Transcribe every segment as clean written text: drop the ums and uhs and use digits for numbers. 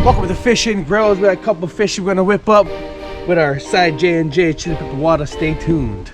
Welcome to FishNGrillz. We got a couple of fish we're gonna whip up with our side J&J Chili Pepper Water. Stay tuned.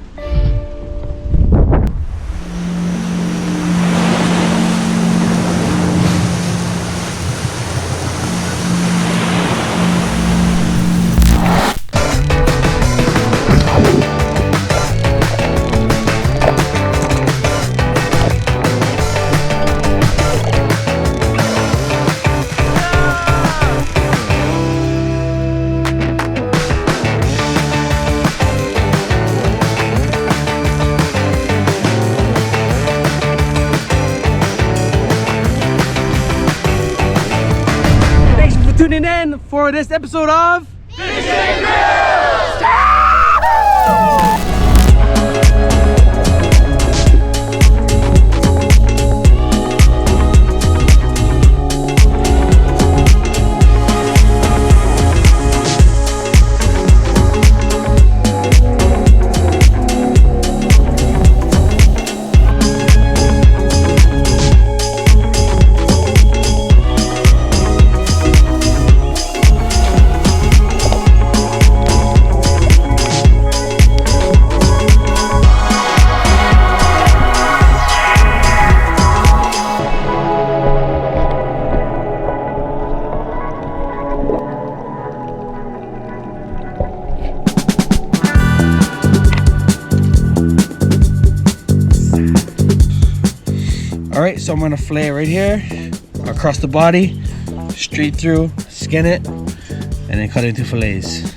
Tuning in for this episode of FishNGrillz! Alright, so I'm gonna fillet it right here, across the body, straight through, skin it, and then cut it into fillets.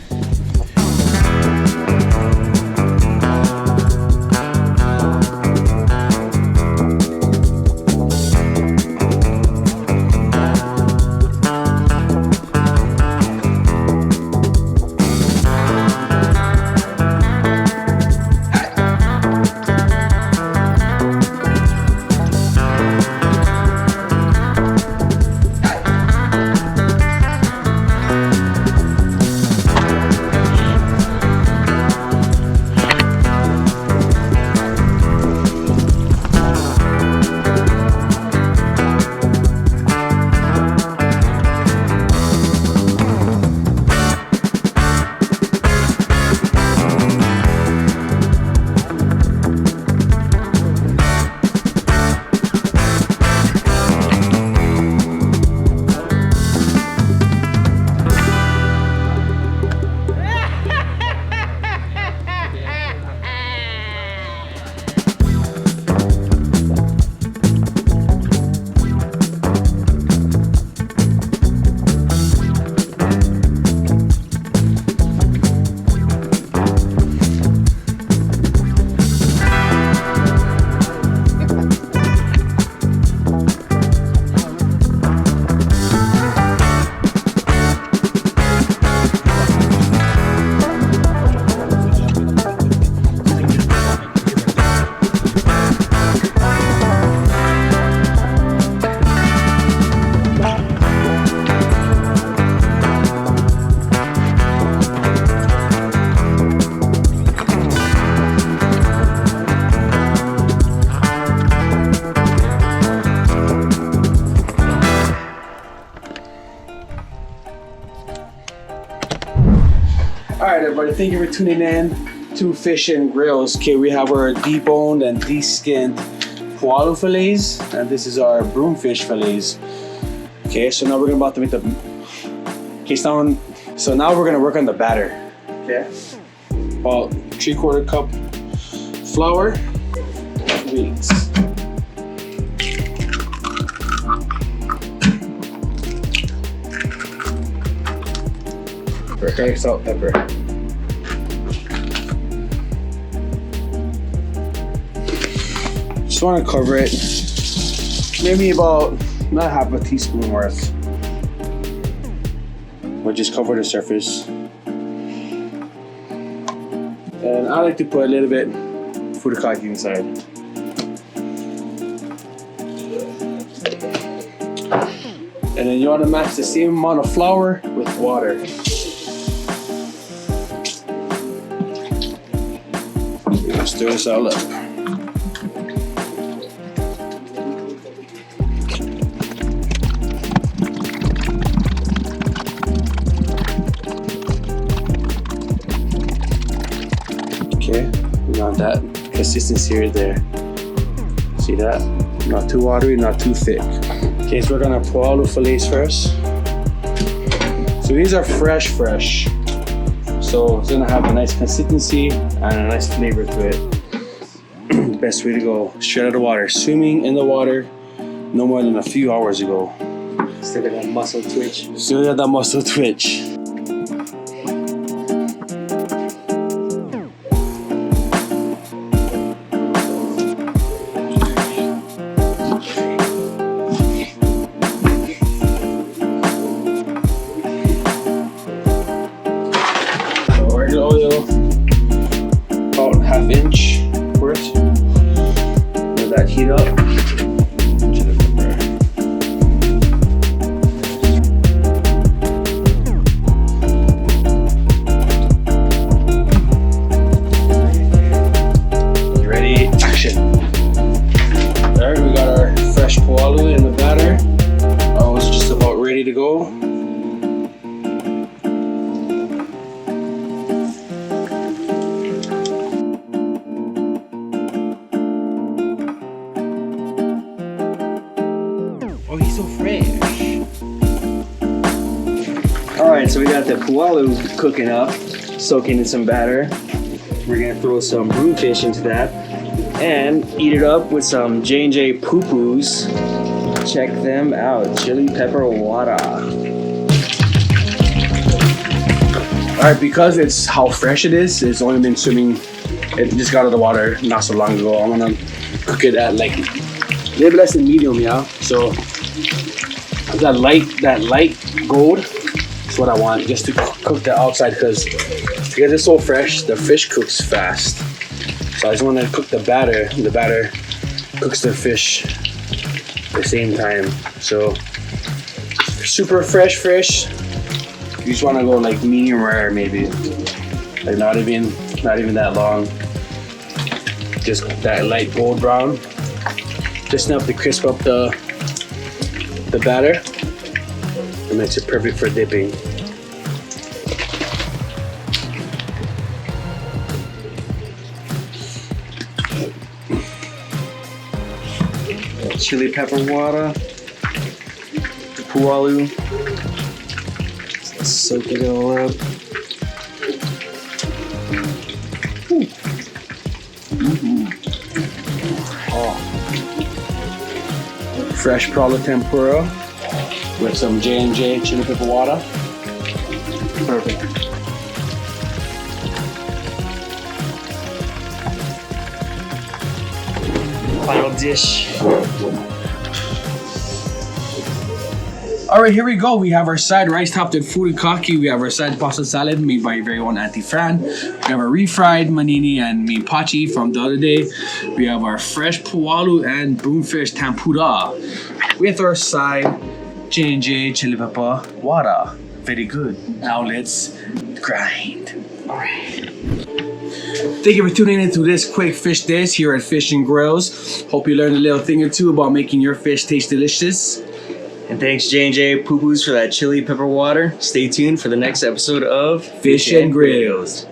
Alright everybody, thank you for tuning in to FishNGrillz. Okay, we have our deboned and de-skinned Pualu fillets, and this is our Broomfish fillets. Okay, so now we're about to make the... Okay, so now we're gonna work on the batter. Okay, about 3/4 cup flour, wheat. Garlic, salt, pepper. Just want to cover it, maybe about not half a teaspoon worth. We'll just cover the surface. And I like to put a little bit furikake inside. And then you want to match the same amount of flour with water. Stir this all up. want that consistency right there. See that? Not too watery, not too thick. Okay, so we're gonna Pualu fillets first. So these are fresh. So it's gonna have a nice consistency and a nice flavor to it. Best way to go, straight out of the water. Swimming in the water no more than a few hours ago. Still got that muscle twitch. Still got that muscle twitch. Oil, about ½ inch worth. Let that heat up. Chili pepper. You ready? Action. Alright, we got our fresh Pualu in the batter. I was just about ready to go. Oh, he's so fresh. Alright, so we got the Pualu cooking up, soaking in some batter. We're gonna throw some broomfish into that and eat it up with some JNJpupus. Check them out, chili pepper water. Alright, because it's how fresh it is, it's only been swimming, it just got out of the water not so long ago. I'm gonna cook it at like a little bit less than medium, yeah. So that light gold is what I want, just to cook the outside, because it's so fresh, the fish cooks fast. So I just want to cook the batter. The batter cooks the fish at the same time. So super fresh fish. You just want to go like medium rare, maybe, like not even that long. Just that light gold brown, just enough to crisp up the batter. It makes it perfect for dipping. Chili pepper water, the Pualu. Let's soak it all up. Oh. Fresh Pualu tempura with some J&J chili pepper water. Perfect. Final dish. All right, here we go. We have our side rice topped with furikake. We have our side pasta salad made by your very own Auntie Fran. We have our refried manini and mipachi from the other day. We have our fresh Pualu and Broomfish tempura with our side J&J chili pepper water. Very good. Now let's grind. All right. Thank you for tuning into this quick fish dish here at FishNGrillz. Hope you learned a little thing or two about making your fish taste delicious. And thanks JNJpupus for that chili pepper water. Stay tuned for the next episode of FishNGrillz.